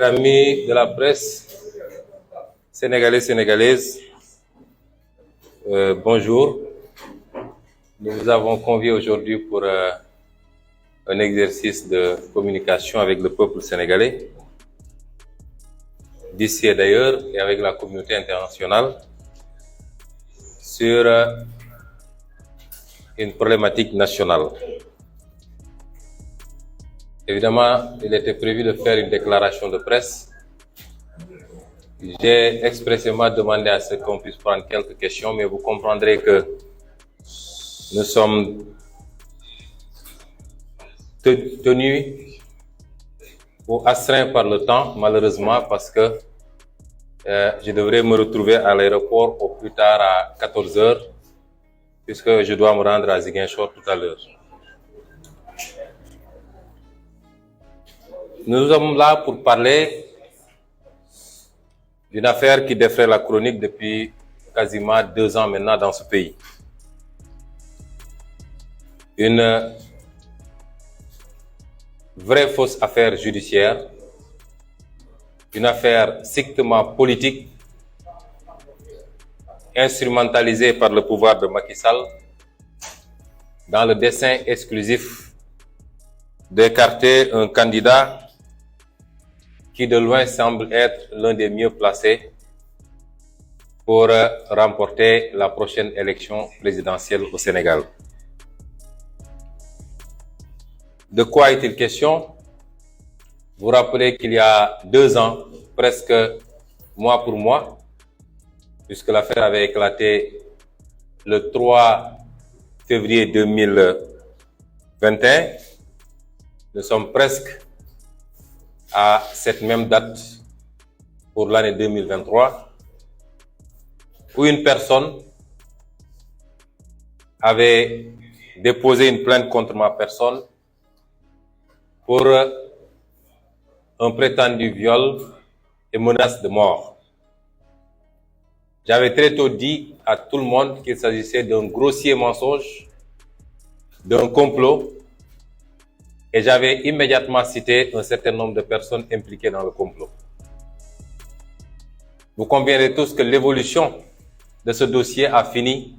Amis de la presse, sénégalais, sénégalaises, bonjour. Nous vous avons conviés aujourd'hui pour un exercice de communication avec le peuple sénégalais, d'ici et d'ailleurs, et avec la communauté internationale, sur une problématique nationale. Évidemment, il était prévu de faire une déclaration de presse. J'ai expressément demandé à ce qu'on puisse prendre quelques questions, mais vous comprendrez que nous sommes tenus ou astreints par le temps, malheureusement, parce que je devrais me retrouver à l'aéroport au plus tard à 14 heures, puisque je dois me rendre à Ziguinchor tout à l'heure. Nous sommes là pour parler d'une affaire qui défraie la chronique depuis quasiment 2 ans maintenant dans ce pays. Une vraie fausse affaire judiciaire, une affaire strictement politique, instrumentalisée par le pouvoir de Macky Sall dans le dessein exclusif d'écarter un candidat qui de loin semble être l'un des mieux placés pour remporter la prochaine élection présidentielle au Sénégal. De quoi est-il question? Vous rappelez qu'il y a 2 ans, presque mois pour mois, puisque l'affaire avait éclaté le 3 février 2021, nous sommes presque à cette même date pour l'année 2023, où une personne avait déposé une plainte contre ma personne pour un prétendu viol et menace de mort. J'avais très tôt dit à tout le monde qu'il s'agissait d'un grossier mensonge, d'un complot, et j'avais immédiatement cité un certain nombre de personnes impliquées dans le complot. Vous conviendrez tous que l'évolution de ce dossier a fini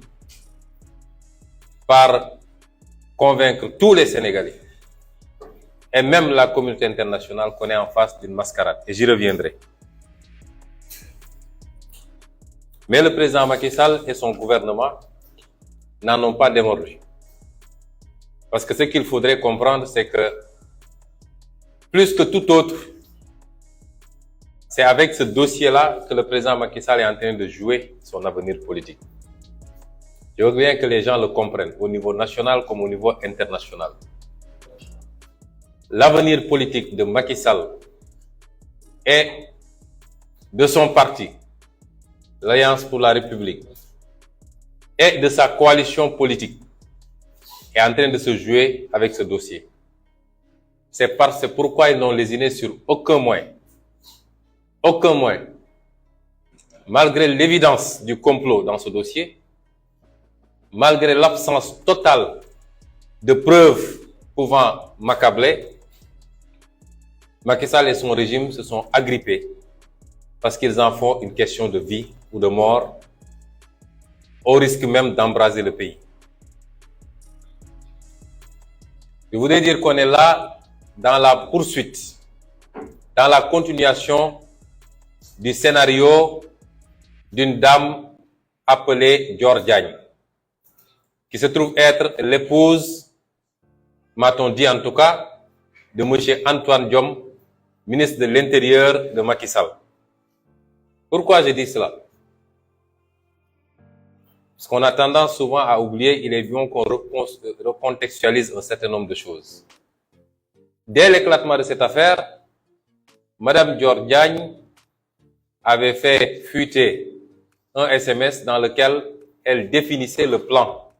par convaincre tous les Sénégalais, et même la communauté internationale qu'on est en face d'une mascarade, et j'y reviendrai. Mais le président Macky Sall et son gouvernement n'en ont pas démordu. Parce que ce qu'il faudrait comprendre, c'est que plus que tout autre, c'est avec ce dossier-là que le président Macky Sall est en train de jouer son avenir politique. Je veux bien que les gens le comprennent, au niveau national comme au niveau international. L'avenir politique de Macky Sall et de son parti, l'Alliance pour la République, et de sa coalition politique est en train de se jouer avec ce dossier. C'est pourquoi ils n'ont lésiné sur aucun moyen, malgré l'évidence du complot dans ce dossier, malgré l'absence totale de preuves pouvant m'accabler, Macky Sall et son régime se sont agrippés parce qu'ils en font une question de vie ou de mort, au risque même d'embraser le pays. Je voudrais dire qu'on est là dans la poursuite, dans la continuation du scénario d'une dame appelée Dior Diagne, qui se trouve être l'épouse, m'a-t-on dit en tout cas, de M. Antoine Diome, ministre de l'Intérieur de Macky Sall. Pourquoi je dis cela? Parce qu'on a tendance souvent à oublier, il est bien qu'on recontextualise un certain nombre de choses. Dès l'éclatement de cette affaire, Madame Dior Diagne avait fait fuiter un SMS dans lequel elle définissait le plan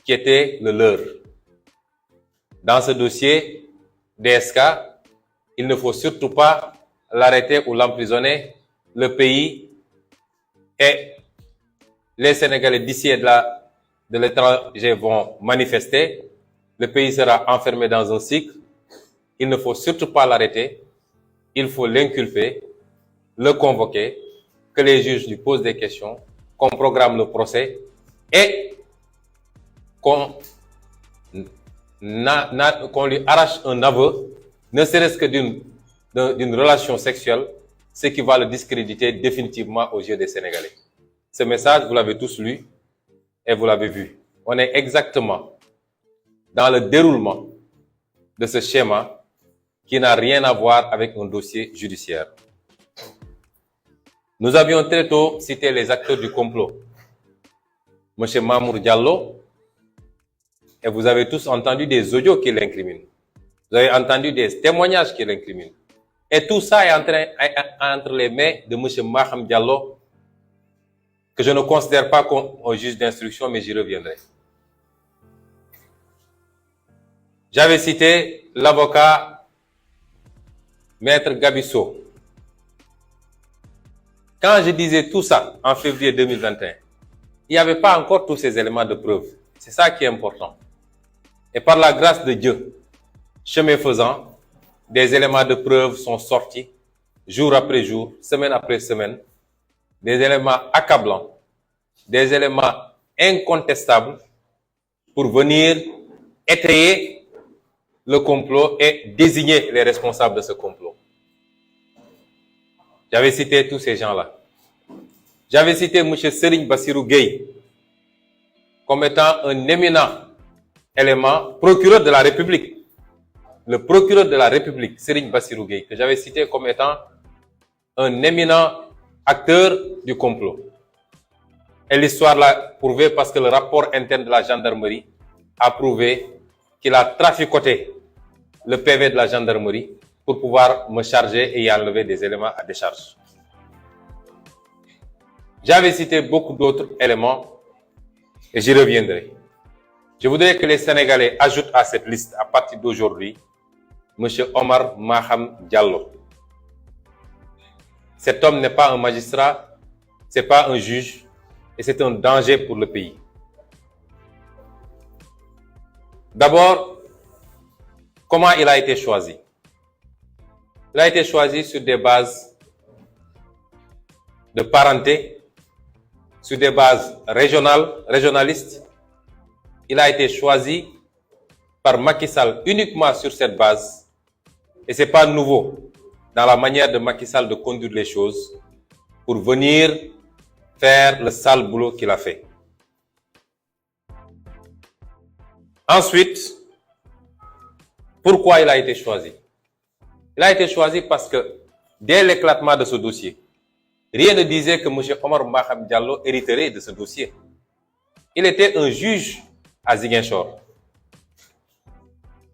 qui était le leur. Dans ce dossier DSK, il ne faut surtout pas l'arrêter ou l'emprisonner. Le pays et les Sénégalais d'ici et de l'étranger vont manifester. Le pays sera enfermé dans un cycle. Il ne faut surtout pas l'arrêter. il faut l'inculper, le convoquer, que les juges lui posent des questions, qu'on programme le procès et qu'on lui arrache un aveu, ne serait-ce que d'une relation sexuelle, ce qui va le discréditer définitivement aux yeux des Sénégalais. Ce message, vous l'avez tous lu et vous l'avez vu. On est exactement dans le déroulement de ce schéma qui n'a rien à voir avec un dossier judiciaire. Nous avions très tôt cité les acteurs du complot. M. Mamour Diallo, et vous avez tous entendu des audios qui l'incriminent. Vous avez entendu des témoignages qui l'incriminent. Et tout ça est entre les mains de M. Maham Diallo, que je ne considère pas comme un juge d'instruction, mais j'y reviendrai. J'avais cité l'avocat Maître Gabisso. Quand je disais tout ça en février 2021, il n'y avait pas encore tous ces éléments de preuve. C'est ça qui est important. Et par la grâce de Dieu, chemin faisant, des éléments de preuve sont sortis jour après jour, semaine après semaine, des éléments accablants, des éléments incontestables pour venir étayer le complot et désigner les responsables de ce complot. J'avais cité tous ces gens-là. J'avais cité M. Serigne Bassirou Gueye comme étant un éminent élément, procureur de la République. Le procureur de la République, Serigne Bassirou Gueye, que j'avais cité comme étant un éminent acteur du complot. Et l'histoire l'a prouvé parce que le rapport interne de la gendarmerie a prouvé qu'il a traficoté le PV de la gendarmerie pour pouvoir me charger et y enlever des éléments à décharge. J'avais cité beaucoup d'autres éléments et j'y reviendrai. Je voudrais que les Sénégalais ajoutent à cette liste, à partir d'aujourd'hui, M. Omar Maham Diallo. Cet homme n'est pas un magistrat, ce n'est pas un juge, et c'est un danger pour le pays. D'abord, comment il a été choisi? Il a été choisi sur des bases de parenté, sur des bases régionalistes. Il a été choisi par Macky Sall uniquement sur cette base. Et ce n'est pas nouveau dans la manière de Macky Sall de conduire les choses pour venir faire le sale boulot qu'il a fait. Ensuite, pourquoi il a été choisi? Il a été choisi parce que dès l'éclatement de ce dossier, rien ne disait que M. Omar Maham Diallo hériterait de ce dossier. Il était un juge à Ziguinchor.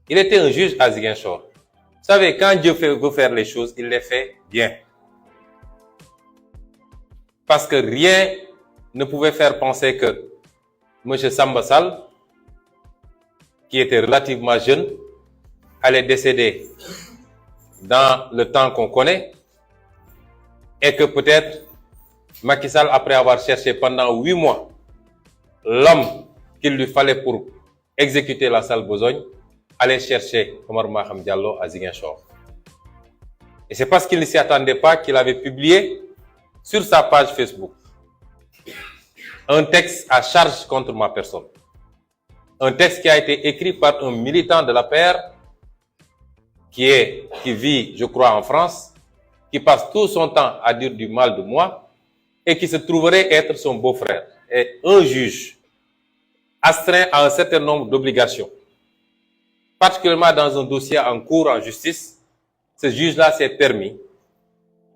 Il était un juge à Ziguinchor. Vous savez, quand Dieu veut faire les choses, il les fait bien. Parce que rien ne pouvait faire penser que M. Samba Sall, qui était relativement jeune, allait décéder dans le temps qu'on connaît et que peut-être Macky Sall, après avoir cherché pendant 8 mois l'homme qu'il lui fallait pour exécuter la sale besogne, allait chercher Omar Maham Diallo à Ziguinchor. Et c'est parce qu'il ne s'y attendait pas qu'il avait publié sur sa page Facebook un texte à charge contre ma personne. Un texte qui a été écrit par un militant de la l'APR qui vit, je crois, en France, qui passe tout son temps à dire du mal de moi et qui se trouverait être son beau-frère. Et un juge astreint à un certain nombre d'obligations, particulièrement dans un dossier en cours en justice, ce juge-là s'est permis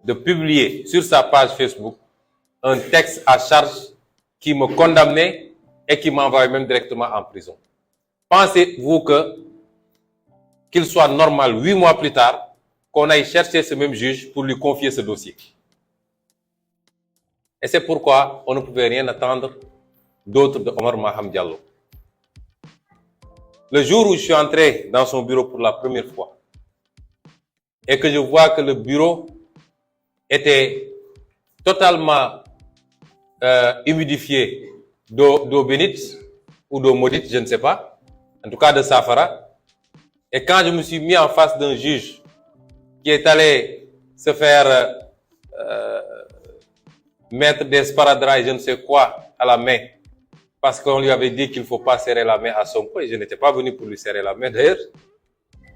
de publier sur sa page Facebook un texte à charge qui me condamnait et qui m'envoyait même directement en prison. Pensez-vous qu'il soit normal 8 mois plus tard qu'on aille chercher ce même juge pour lui confier ce dossier? Et c'est pourquoi on ne pouvait rien attendre d'autre de Omar Maham Diallo. Le jour où je suis entré dans son bureau pour la première fois et que je vois que le bureau était totalement humidifié d'eau bénite ou d'eau maudite, je ne sais pas, en tout cas de safara. Et quand je me suis mis en face d'un juge qui est allé se faire mettre des sparadraps et je ne sais quoi à la main parce qu'on lui avait dit qu'il ne faut pas serrer la main à Sonko et je n'étais pas venu pour lui serrer la main. D'ailleurs,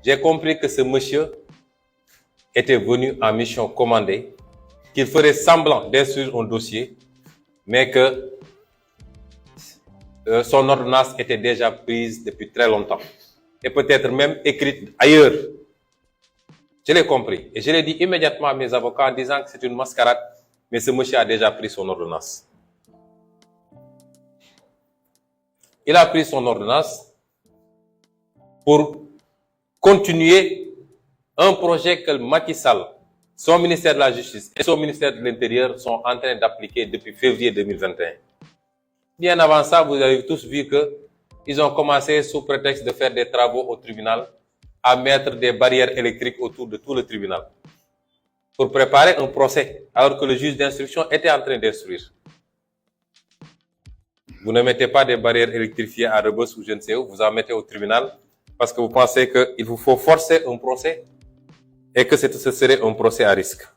j'ai compris que ce monsieur était venu en mission commandée, qu'il ferait semblant d'instruire un dossier, mais que son ordonnance était déjà prise depuis très longtemps et peut-être même écrite ailleurs. Je l'ai compris et je l'ai dit immédiatement à mes avocats en disant que c'est une mascarade, mais ce monsieur a déjà pris son ordonnance. Il a pris son ordonnance pour continuer un projet que Macky Sall, son ministère de la Justice et son ministère de l'Intérieur sont en train d'appliquer depuis février 2021. Bien avant ça, vous avez tous vu qu'ils ont commencé sous prétexte de faire des travaux au tribunal à mettre des barrières électriques autour de tout le tribunal pour préparer un procès alors que le juge d'instruction était en train d'instruire. Vous ne mettez pas des barrières électrifiées à Rebeuss ou je ne sais où, vous en mettez au tribunal parce que vous pensez qu'il vous faut forcer un procès et que ce serait un procès à risque.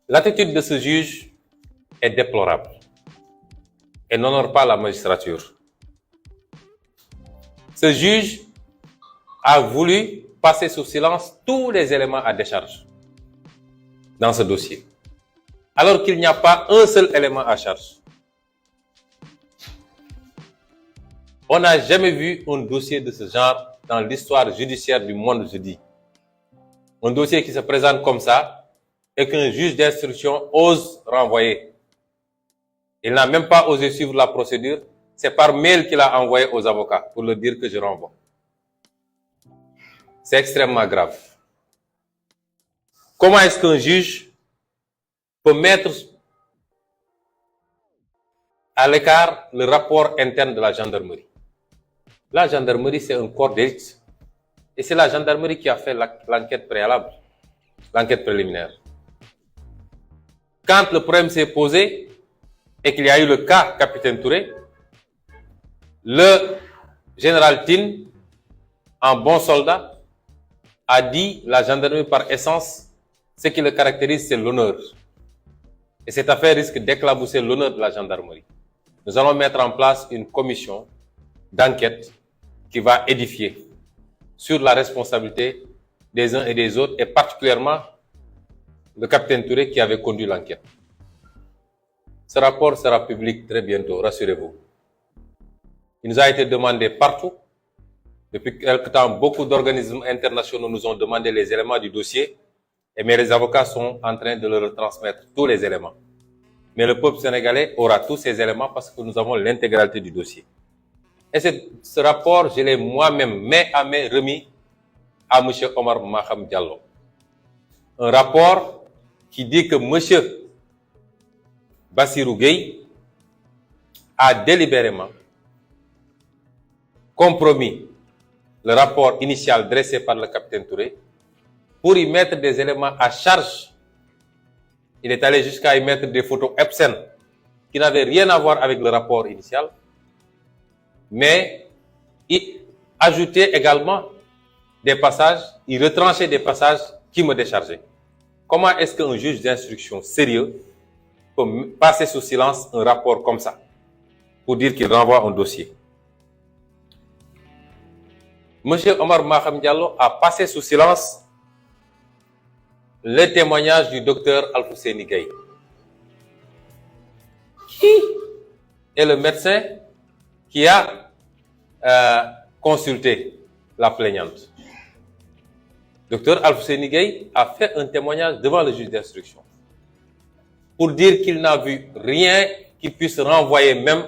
L'attitude de ce juge est déplorable et n'honore pas la magistrature. Ce juge a voulu passer sous silence tous les éléments à décharge dans ce dossier, alors qu'il n'y a pas un seul élément à charge. On n'a jamais vu un dossier de ce genre dans l'histoire judiciaire du monde, je dis. Un dossier qui se présente comme ça et qu'un juge d'instruction ose renvoyer. Il n'a même pas osé suivre la procédure. C'est par mail qu'il a envoyé aux avocats pour leur dire que je renvoie. C'est extrêmement grave. Comment est-ce qu'un juge peut mettre à l'écart le rapport interne de la gendarmerie? La gendarmerie, c'est un corps d'élite. Et c'est la gendarmerie qui a fait l'enquête préalable, l'enquête préliminaire. Quand le problème s'est posé et qu'il y a eu le cas Capitaine Touré, le général Tin, en bon soldat, a dit la gendarmerie par essence, ce qui le caractérise, c'est l'honneur. Et cette affaire risque d'éclabousser l'honneur de la gendarmerie. Nous allons mettre en place une commission d'enquête qui va édifier sur la responsabilité des uns et des autres, et particulièrement le capitaine Touré qui avait conduit l'enquête. Ce rapport sera public très bientôt, rassurez-vous. Il nous a été demandé partout. Depuis quelque temps, beaucoup d'organismes internationaux nous ont demandé les éléments du dossier, mais les avocats sont en train de leur retransmettre tous les éléments. Mais le peuple sénégalais aura tous ces éléments parce que nous avons l'intégralité du dossier. Et ce rapport, je l'ai moi-même, main à main, remis à M. Omar Maham Diallo. Un rapport qui dit que M. Bassirou Gueye a délibérément compromis le rapport initial dressé par le capitaine Touré pour y mettre des éléments à charge. Il est allé jusqu'à y mettre des photos obscènes qui n'avaient rien à voir avec le rapport initial, mais il ajoutait également des passages, il retranchait des passages qui me déchargeaient. Comment est-ce qu'un juge d'instruction sérieux peut passer sous silence un rapport comme ça pour dire qu'il renvoie un dossier? Monsieur Omar Maham Diallo a passé sous silence le témoignage du docteur Alfousseni Gaye, qui est le médecin qui a consulté la plaignante. Docteur Alfousseni Gaye a fait un témoignage devant le juge d'instruction pour dire qu'il n'a vu rien qui puisse renvoyer même,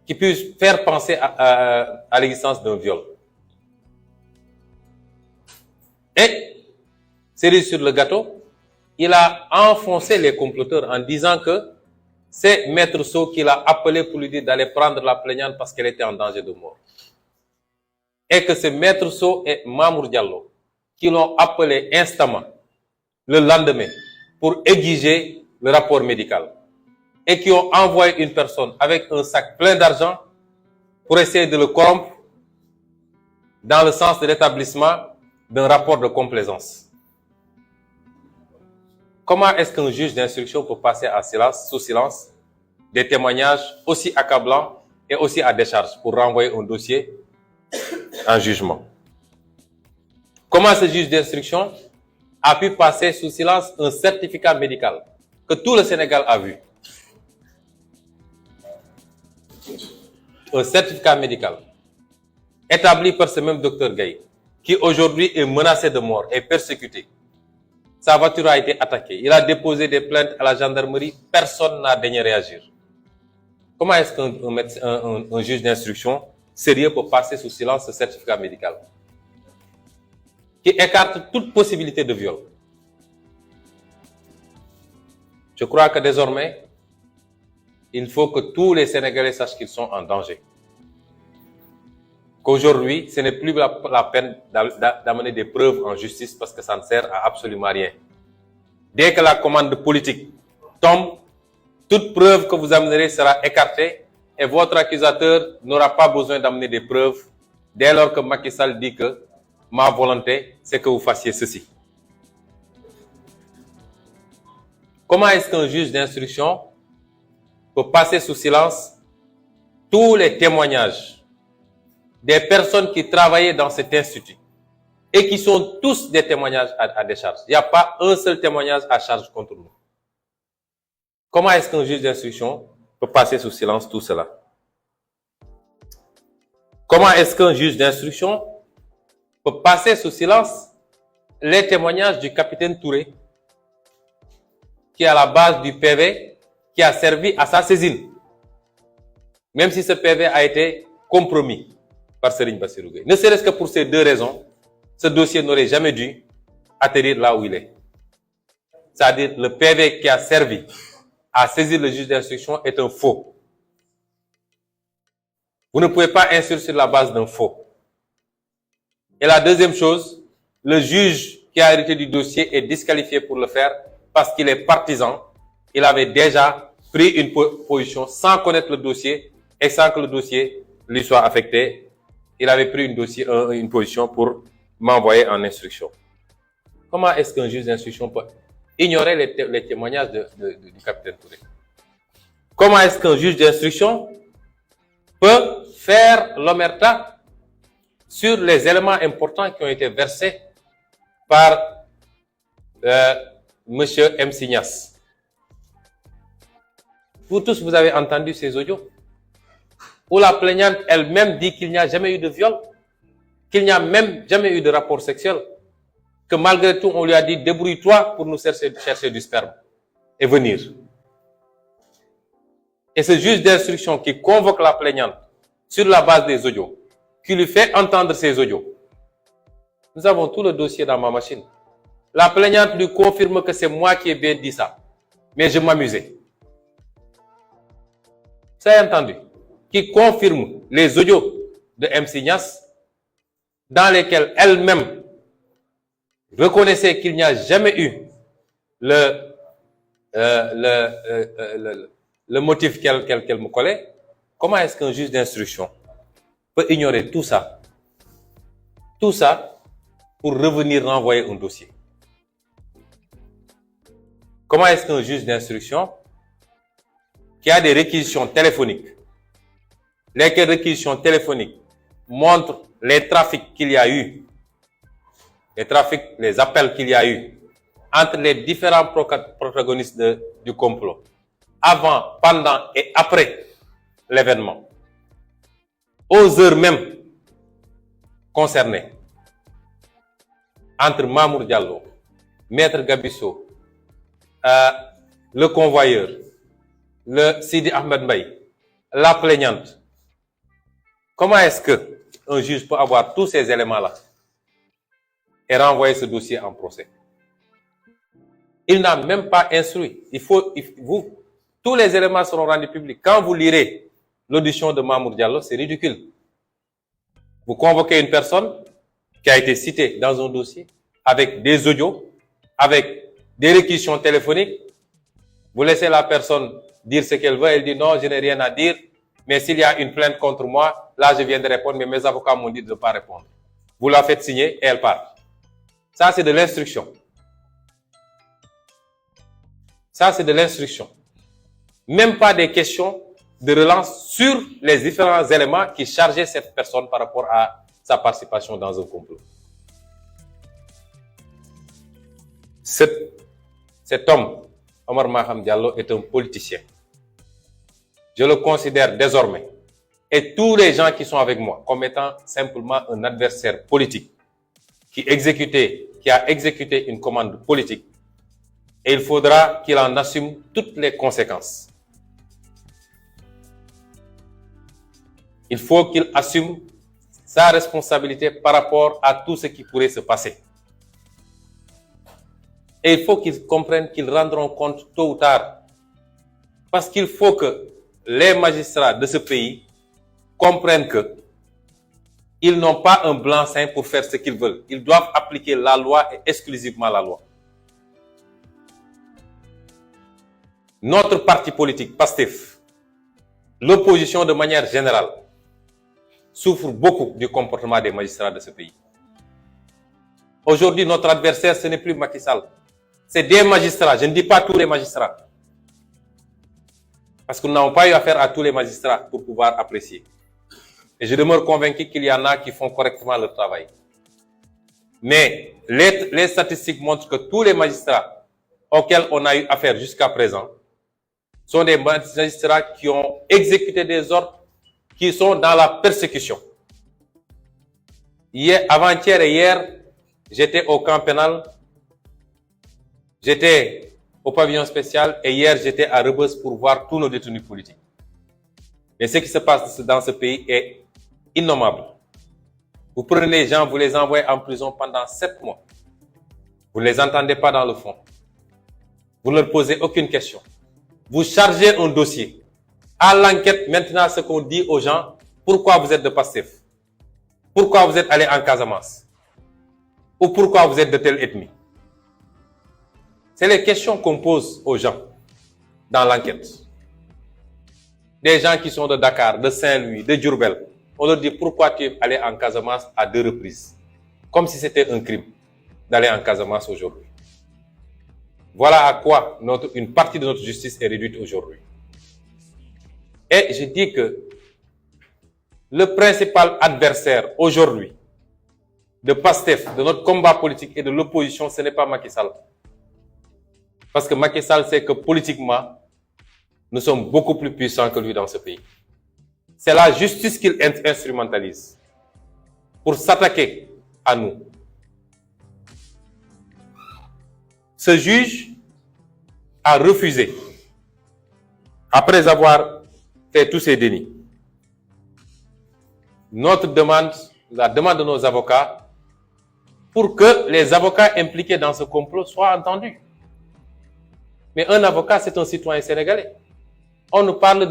qui puisse faire penser à l'existence d'un viol. Et, cerise sur le gâteau, il a enfoncé les comploteurs en disant que c'est Maître Sow qui l'a appelé pour lui dire d'aller prendre la plaignante parce qu'elle était en danger de mort. Et que c'est Maître Sow et Mamour Diallo qui l'ont appelé instamment le lendemain pour exiger le rapport médical. Et qui ont envoyé une personne avec un sac plein d'argent pour essayer de le corrompre dans le sens de l'établissement d'un rapport de complaisance. Comment est-ce qu'un juge d'instruction peut passer sous silence des témoignages aussi accablants et aussi à décharge pour renvoyer un dossier en jugement? Comment ce juge d'instruction a pu passer sous silence un certificat médical que tout le Sénégal a vu? Un certificat médical établi par ce même docteur Gaye, qui aujourd'hui est menacé de mort et persécuté. Sa voiture a été attaquée. Il a déposé des plaintes à la gendarmerie. Personne n'a daigné réagir. Comment est-ce qu'un juge d'instruction sérieux peut passer sous silence ce certificat médical qui écarte toute possibilité de viol? Je crois que désormais, il faut que tous les Sénégalais sachent qu'ils sont en danger. Qu'aujourd'hui, ce n'est plus la peine d'amener des preuves en justice parce que ça ne sert à absolument rien. Dès que la commande politique tombe, toute preuve que vous amènerez sera écartée et votre accusateur n'aura pas besoin d'amener des preuves dès lors que Macky Sall dit que ma volonté, c'est que vous fassiez ceci. Comment est-ce qu'un juge d'instruction peut passer sous silence tous les témoignages des personnes qui travaillaient dans cet institut et qui sont tous des témoignages à décharge? Il n'y a pas un seul témoignage à charge contre nous. Comment est-ce qu'un juge d'instruction peut passer sous silence tout cela? Comment est-ce qu'un juge d'instruction peut passer sous silence les témoignages du capitaine Touré, qui est à la base du PV, qui a servi à sa saisine, même si ce PV a été compromis par Serigne Bassirou Gueye? Ne serait-ce que pour ces deux raisons, ce dossier n'aurait jamais dû atterrir là où il est. C'est-à-dire le PV qui a servi à saisir le juge d'instruction est un faux. Vous ne pouvez pas instruire sur la base d'un faux. Et la deuxième chose, le juge qui a hérité du dossier est disqualifié pour le faire parce qu'il est partisan. Il avait déjà pris une position sans connaître le dossier et sans que le dossier lui soit affecté. Il avait pris une position pour m'envoyer en instruction. Comment est-ce qu'un juge d'instruction peut ignorer les témoignages du capitaine Touré? Comment est-ce qu'un juge d'instruction peut faire l'omerta sur les éléments importants qui ont été versés par M. M. Signas? Vous tous, vous avez entendu ces audios où la plaignante elle-même dit qu'il n'y a jamais eu de viol, qu'il n'y a même jamais eu de rapport sexuel, que malgré tout, on lui a dit « débrouille-toi pour nous chercher du sperme et venir ». Et ce juge d'instruction qui convoque la plaignante sur la base des audios, qui lui fait entendre ces audios. Nous avons tout le dossier dans ma machine. La plaignante lui confirme que c'est moi qui ai bien dit ça, mais je m'amusais. Ça a entendu? Qui confirme les audios de M. Signas, dans lesquels elle-même reconnaissait qu'il n'y a jamais eu le motif qu'elle me collait. Comment est-ce qu'un juge d'instruction peut ignorer tout ça pour revenir renvoyer un dossier? Comment est-ce qu'un juge d'instruction qui a des réquisitions téléphoniques, lesquelles réquisitions téléphoniques montrent les trafics qu'il y a eu, les appels qu'il y a eu entre les différents protagonistes du complot, avant, pendant et après l'événement, aux heures même concernées, entre Mamour Diallo, Maître Gabisso, le convoyeur, le Sidi Ahmed Mbaye, la plaignante. Comment est-ce qu'un juge peut avoir tous ces éléments-là et renvoyer ce dossier en procès? Il n'a même pas instruit. Tous les éléments seront rendus publics. Quand vous lirez l'audition de Mamour Diallo, c'est ridicule. Vous convoquez une personne qui a été citée dans un dossier avec des audios, avec des réquisitions téléphoniques. Vous laissez la personne dire ce qu'elle veut. Elle dit non, je n'ai rien à dire. Mais s'il y a une plainte contre moi, là je viens de répondre, mais mes avocats m'ont dit de ne pas répondre. Vous la faites signer et elle part. Ça, c'est de l'instruction. Ça, c'est de l'instruction. Même pas des questions de relance sur les différents éléments qui chargeaient cette personne par rapport à sa participation dans un complot. Cet homme, Omar Maham Diallo, est un politicien. Je le considère désormais, et tous les gens qui sont avec moi, comme étant simplement un adversaire politique qui a exécuté une commande politique, et il faudra qu'il en assume toutes les conséquences. Il faut qu'il assume sa responsabilité par rapport à tout ce qui pourrait se passer. Et il faut qu'ils comprennent qu'ils rendront compte tôt ou tard. Parce qu'il faut que les magistrats de ce pays comprennent qu'ils n'ont pas un blanc-seing pour faire ce qu'ils veulent. Ils doivent appliquer la loi et exclusivement la loi. Notre parti politique, PASTEF, l'opposition de manière générale, souffre beaucoup du comportement des magistrats de ce pays. Aujourd'hui, notre adversaire, ce n'est plus Macky Sall. C'est des magistrats. Je ne dis pas tous les magistrats. Parce que nous n'avons pas eu affaire à tous les magistrats pour pouvoir apprécier. Et je demeure convaincu qu'il y en a qui font correctement leur travail. Mais les statistiques montrent que tous les magistrats auxquels on a eu affaire jusqu'à présent sont des magistrats qui ont exécuté des ordres qui sont dans la persécution. Avant-hier et hier, j'étais au camp pénal, j'étais au pavillon spécial et hier j'étais à Rebeuss pour voir tous nos détenus politiques. Mais ce qui se passe dans ce pays est innommable. Vous prenez les gens, vous les envoyez en prison pendant 7 mois. Vous ne les entendez pas dans le fond. Vous ne leur posez aucune question. Vous chargez un dossier. À l'enquête, maintenant, ce qu'on dit aux gens, pourquoi vous êtes de PASTEF? Pourquoi vous êtes allé en Casamance? Ou pourquoi vous êtes de telle ethnie? C'est les questions qu'on pose aux gens dans l'enquête. Des gens qui sont de Dakar, de Saint-Louis, de Diourbel, on leur dit pourquoi tu es allé en Casamance à 2 reprises. Comme si c'était un crime d'aller en Casamance aujourd'hui. Voilà à quoi une partie de notre justice est réduite aujourd'hui. Et je dis que le principal adversaire aujourd'hui de PASTEF, de notre combat politique et de l'opposition, ce n'est pas Macky Sall. Parce que Macky Sall sait que politiquement, nous sommes beaucoup plus puissants que lui dans ce pays. C'est la justice qu'il instrumentalise pour s'attaquer à nous. Ce juge a refusé, après avoir fait tous ces dénis, notre demande, la demande de nos avocats, pour que les avocats impliqués dans ce complot soient entendus. Mais un avocat, c'est un citoyen sénégalais. On nous parle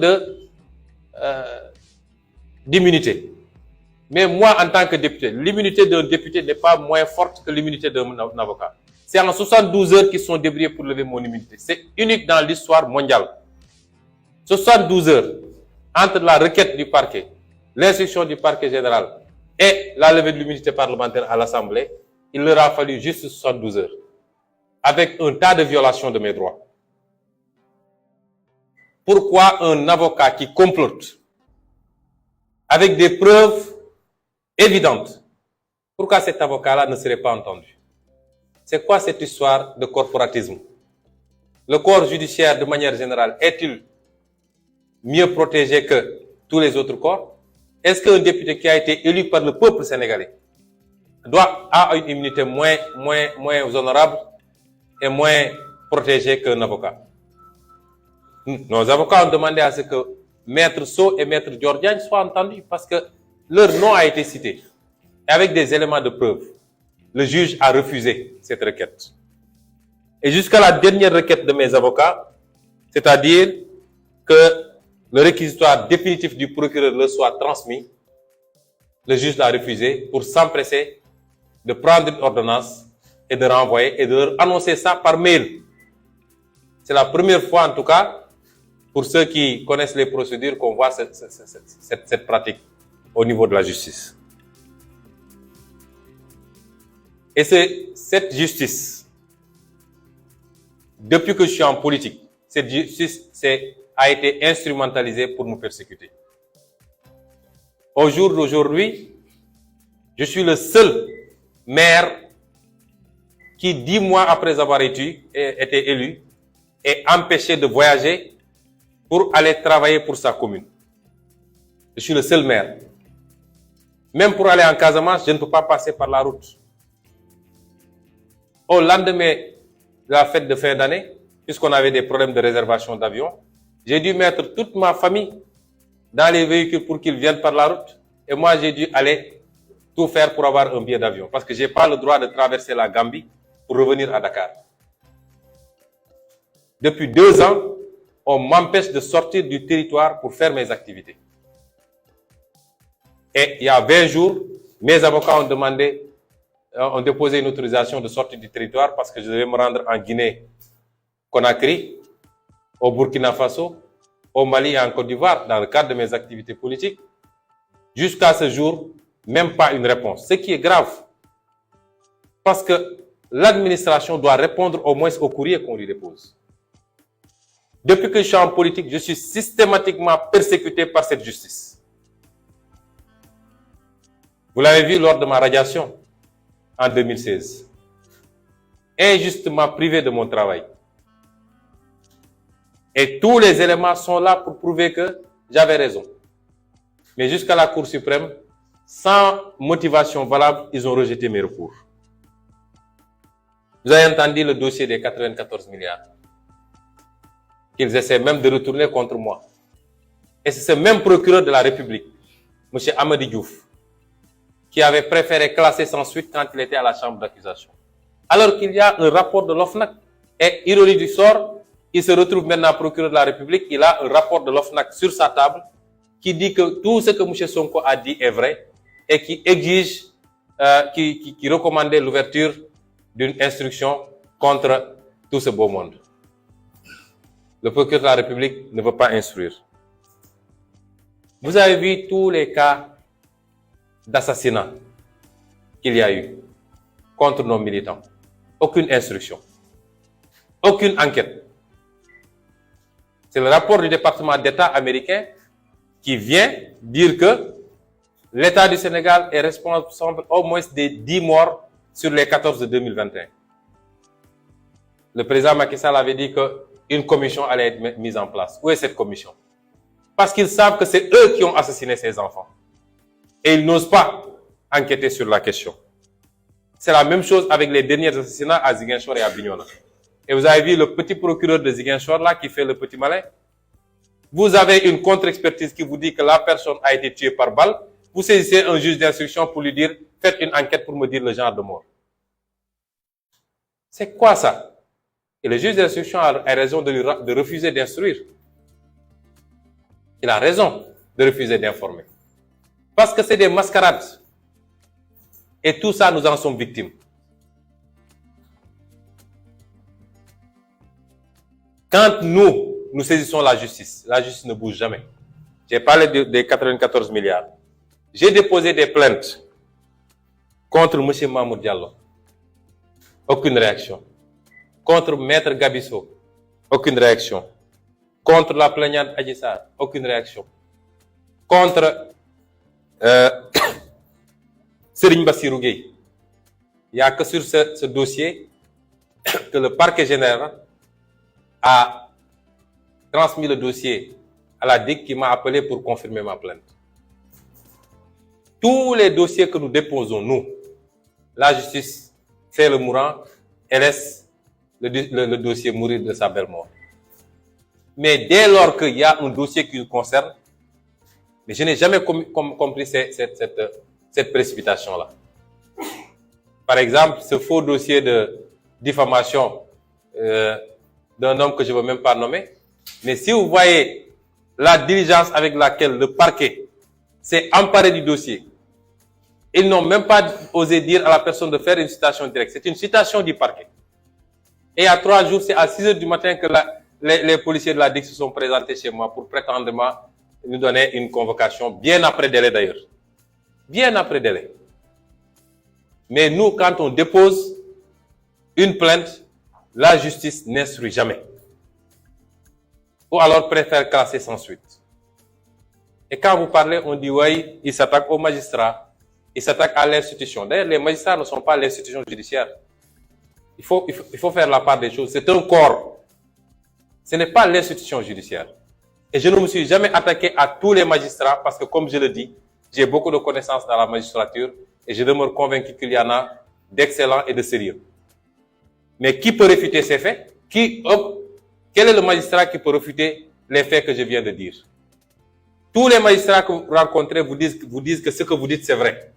d'immunité. Mais moi, en tant que député, l'immunité d'un député n'est pas moins forte que l'immunité d'un avocat. C'est en 72 heures qu'ils sont débrouillés pour lever mon immunité. C'est unique dans l'histoire mondiale. 72 heures entre la requête du parquet, l'instruction du parquet général et la levée de l'immunité parlementaire à l'Assemblée, il leur a fallu juste 72 heures. Avec un tas de violations de mes droits. Pourquoi un avocat qui complote avec des preuves évidentes, pourquoi cet avocat-là ne serait pas entendu? C'est quoi cette histoire de corporatisme? Le corps judiciaire, de manière générale, est-il mieux protégé que tous les autres corps? Est-ce qu'un député qui a été élu par le peuple sénégalais a une immunité moins honorable et moins protégée qu'un avocat? Nos avocats ont demandé à ce que Maître Sow et Maître Diordiagne soient entendus parce que leur nom a été cité. Et avec des éléments de preuve, le juge a refusé cette requête. Et jusqu'à la dernière requête de mes avocats, c'est-à-dire que le réquisitoire définitif du procureur leur soit transmis, le juge l'a refusé pour s'empresser de prendre une ordonnance et de renvoyer et de leur annoncer ça par mail. C'est la première fois en tout cas, pour ceux qui connaissent les procédures, qu'on voit cette pratique au niveau de la justice. Et cette justice, depuis que je suis en politique, cette justice a été instrumentalisée pour nous persécuter. Au jour d'aujourd'hui, je suis le seul maire qui, 10 mois après avoir été élu, est empêché de voyager pour aller travailler pour sa commune. Je suis le seul maire. Même pour aller en Casamance, je ne peux pas passer par la route. Au lendemain de la fête de fin d'année, puisqu'on avait des problèmes de réservation d'avion, j'ai dû mettre toute ma famille dans les véhicules pour qu'ils viennent par la route. Et moi, j'ai dû aller tout faire pour avoir un billet d'avion. Parce que je n'ai pas le droit de traverser la Gambie pour revenir à Dakar. Depuis 2 ans, on m'empêche de sortir du territoire pour faire mes activités. Et il y a 20 jours, mes avocats ont déposé une autorisation de sortie du territoire parce que je devais me rendre en Guinée, Conakry, au Burkina Faso, au Mali et en Côte d'Ivoire dans le cadre de mes activités politiques. Jusqu'à ce jour, même pas une réponse. Ce qui est grave. Parce que l'administration doit répondre au moins au courrier qu'on lui dépose. Depuis que je suis en politique, je suis systématiquement persécuté par cette justice. Vous l'avez vu lors de ma radiation en 2016. Injustement privé de mon travail. Et tous les éléments sont là pour prouver que j'avais raison. Mais jusqu'à la Cour suprême, sans motivation valable, ils ont rejeté mes recours. Vous avez entendu le dossier des 94 milliards qu'ils essaient même de retourner contre moi. Et c'est ce même procureur de la République, M. Amady Diouf, qui avait préféré classer sans suite quand il était à la chambre d'accusation. Alors qu'il y a un rapport de l'OFNAC. Et ironie du sort, il se retrouve maintenant procureur de la République, il a un rapport de l'OFNAC sur sa table qui dit que tout ce que M. Sonko a dit est vrai et qui exige, qui recommandait l'ouverture d'une instruction contre tout ce beau monde. Le procureur de la République ne veut pas instruire. Vous avez vu tous les cas d'assassinat qu'il y a eu contre nos militants. Aucune instruction. Aucune enquête. C'est le rapport du département d'État américain qui vient dire que l'État du Sénégal est responsable au moins des 10 morts sur les 14 de 2021. Le président Macky Sall avait dit qu'une commission allait être mise en place. Où est cette commission? Parce qu'ils savent que c'est eux qui ont assassiné ces enfants. Et ils n'osent pas enquêter sur la question. C'est la même chose avec les derniers assassinats à Ziguinchor et à Bignona. Et vous avez vu le petit procureur de Ziguinchor là qui fait le petit malin. Vous avez une contre-expertise qui vous dit que la personne a été tuée par balle. Vous saisissez un juge d'instruction pour lui dire « Faites une enquête pour me dire le genre de mort ». C'est quoi ça? Et le juge d'instruction a raison de refuser d'instruire. Il a raison de refuser d'informer. Parce que c'est des mascarades. Et tout ça, nous en sommes victimes. Quand nous saisissons la justice ne bouge jamais. J'ai parlé des 94 milliards. J'ai déposé des plaintes contre M. Mamour Diallo. Aucune réaction. Contre Maître Gabisso. Aucune réaction. Contre la plaignante Adji Sarr. Aucune réaction. Contre Serigne Bassirou Gueye. Il n'y a que sur ce dossier que le parquet général a transmis le dossier à la DIC qui m'a appelé pour confirmer ma plainte. Tous les dossiers que nous déposons, nous, la justice fait le mourant et laisse le dossier mourir de sa belle mort. Mais dès lors qu'il y a un dossier qui nous concerne, mais je n'ai jamais compris cette précipitation-là. Par exemple, ce faux dossier de diffamation d'un homme que je ne veux même pas nommer. Mais si vous voyez la diligence avec laquelle le parquet s'est emparé du dossier, ils n'ont même pas osé dire à la personne de faire une citation directe. C'est une citation du parquet. Et il y a 3 jours, c'est à 6 heures du matin que les policiers de la DIC se sont présentés chez moi pour prétendrement nous donner une convocation, bien après délai d'ailleurs. Bien après délai. Mais nous, quand on dépose une plainte, la justice n'instruit jamais. Ou alors préfère classer sans suite. Et quand vous parlez, on dit oui, il s'attaque aux magistrats, il s'attaque à l'institution. D'ailleurs, les magistrats ne sont pas l'institution judiciaire. Il faut faire la part des choses. C'est un corps. Ce n'est pas l'institution judiciaire. Et je ne me suis jamais attaqué à tous les magistrats parce que, comme je le dis, j'ai beaucoup de connaissances dans la magistrature et je demeure convaincu qu'il y en a d'excellents et de sérieux. Mais qui peut réfuter ces faits? Quel est le magistrat qui peut réfuter les faits que je viens de dire? Tous les magistrats que vous rencontrez vous disent que ce que vous dites, c'est vrai.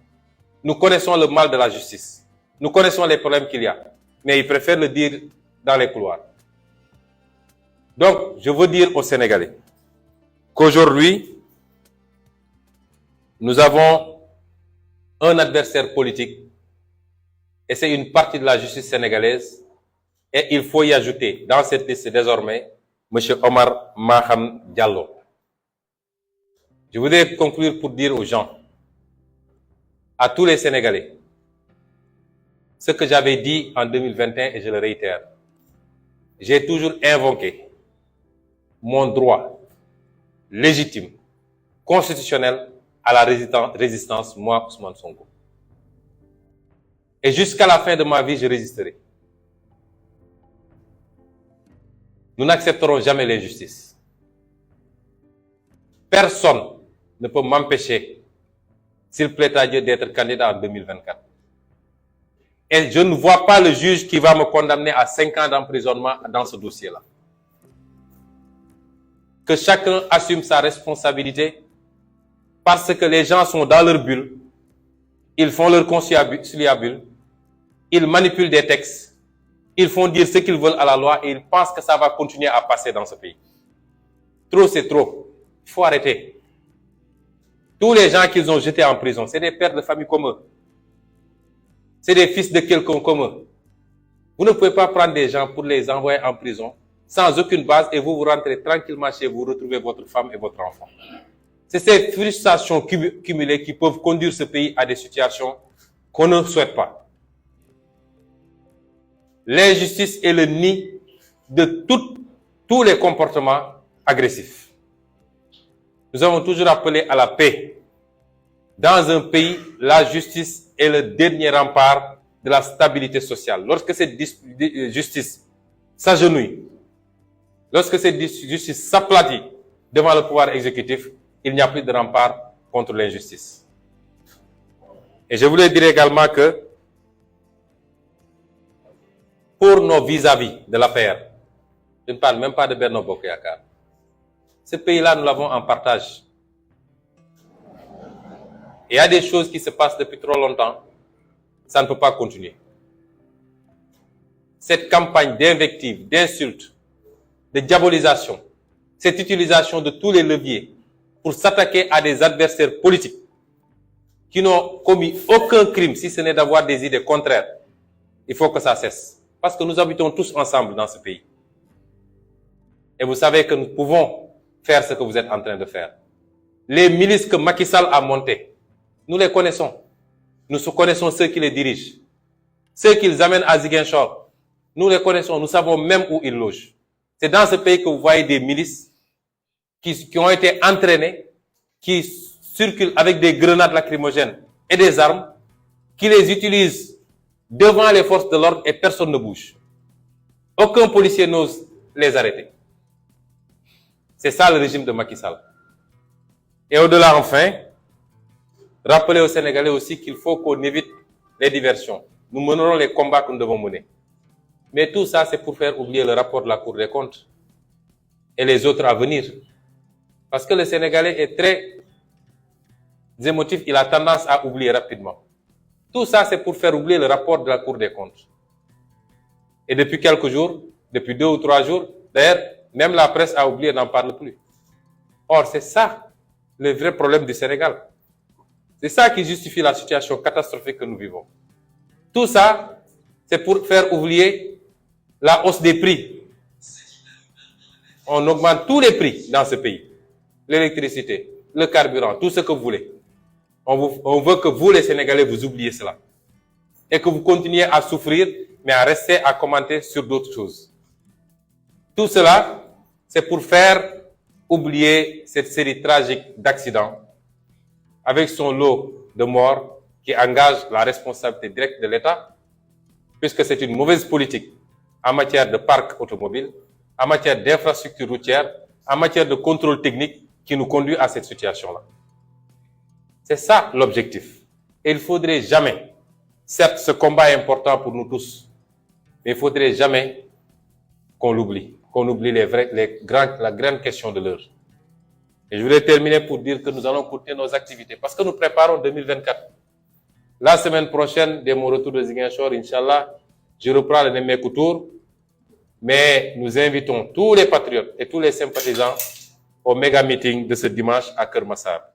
Nous connaissons le mal de la justice. Nous connaissons les problèmes qu'il y a. Mais ils préfèrent le dire dans les couloirs. Donc, je veux dire aux Sénégalais qu'aujourd'hui, nous avons un adversaire politique et c'est une partie de la justice sénégalaise et il faut y ajouter dans cette liste désormais M. Omar Maham Diallo. Je voudrais conclure pour dire aux gens, à tous les Sénégalais, ce que j'avais dit en 2021 et je le réitère. J'ai toujours invoqué mon droit légitime, constitutionnel à la résistance, moi, Ousmane Sonko. Et jusqu'à la fin de ma vie, je résisterai. Nous n'accepterons jamais l'injustice. Personne ne peut m'empêcher, s'il plaît à Dieu, d'être candidat en 2024. Et je ne vois pas le juge qui va me condamner à 5 ans d'emprisonnement dans ce dossier-là. Que chacun assume sa responsabilité parce que les gens sont dans leur bulle, ils font leur conciliabule, ils manipulent des textes, ils font dire ce qu'ils veulent à la loi et ils pensent que ça va continuer à passer dans ce pays. Trop, c'est trop. Il faut arrêter. Tous les gens qu'ils ont jetés en prison, c'est des pères de famille comme eux. C'est des fils de quelqu'un comme eux. Vous ne pouvez pas prendre des gens pour les envoyer en prison sans aucune base et vous rentrez tranquillement chez vous, retrouvez votre femme et votre enfant. C'est ces frustrations cumulées qui peuvent conduire ce pays à des situations qu'on ne souhaite pas. L'injustice est le nid de tous les comportements agressifs. Nous avons toujours appelé à la paix. Dans un pays, la justice est le dernier rempart de la stabilité sociale. Lorsque cette justice s'agenouille, lorsque cette justice s'aplatit devant le pouvoir exécutif, il n'y a plus de rempart contre l'injustice. Et je voulais dire également que pour nos vis-à-vis de l'affaire, je ne parle même pas de Benno Bokk Yakaar. Ce pays-là, nous l'avons en partage. Et il y a des choses qui se passent depuis trop longtemps. Ça ne peut pas continuer. Cette campagne d'invective, d'insultes, de diabolisation, cette utilisation de tous les leviers pour s'attaquer à des adversaires politiques qui n'ont commis aucun crime, si ce n'est d'avoir des idées contraires, il faut que ça cesse. Parce que nous habitons tous ensemble dans ce pays. Et vous savez que nous pouvons faire ce que vous êtes en train de faire. Les milices que Macky Sall a montées, nous les connaissons. Nous connaissons ceux qui les dirigent. Ceux qu'ils amènent à Ziguinchor, nous les connaissons. Nous savons même où ils logent. C'est dans ce pays que vous voyez des milices qui ont été entraînées, qui circulent avec des grenades lacrymogènes et des armes, qui les utilisent devant les forces de l'ordre et personne ne bouge. Aucun policier n'ose les arrêter. C'est ça le régime de Macky Sall. Et au-delà, enfin, rappelez aux Sénégalais aussi qu'il faut qu'on évite les diversions. Nous mènerons les combats que nous devons mener. Mais tout ça, c'est pour faire oublier le rapport de la Cour des comptes et les autres à venir. Parce que le Sénégalais est très émotif, il a tendance à oublier rapidement. Tout ça, c'est pour faire oublier le rapport de la Cour des comptes. Et depuis quelques jours, depuis 2 ou 3 jours, d'ailleurs, même la presse a oublié, n'en parle plus. Or, c'est ça le vrai problème du Sénégal. C'est ça qui justifie la situation catastrophique que nous vivons. Tout ça, c'est pour faire oublier la hausse des prix. On augmente tous les prix dans ce pays. L'électricité, le carburant, tout ce que vous voulez. On veut que vous, les Sénégalais, vous oubliez cela. et que vous continuez à souffrir, mais à rester à commenter sur d'autres choses. Tout cela, c'est pour faire oublier cette série tragique d'accidents avec son lot de morts qui engage la responsabilité directe de l'État, puisque c'est une mauvaise politique en matière de parc automobile, en matière d'infrastructures routières, en matière de contrôle technique qui nous conduit à cette situation-là. C'est ça l'objectif. Et il ne faudrait jamais, certes ce combat est important pour nous tous, mais il ne faudrait jamais qu'on l'oublie, la grande question de l'heure. Et je voulais terminer pour dire que nous allons continuer nos activités parce que nous préparons 2024. La semaine prochaine, dès mon retour de Ziguinchor, Inch'Allah, je reprends le Nemmekou Tour, mais nous invitons tous les patriotes et tous les sympathisants au méga meeting de ce dimanche à Keur Massar.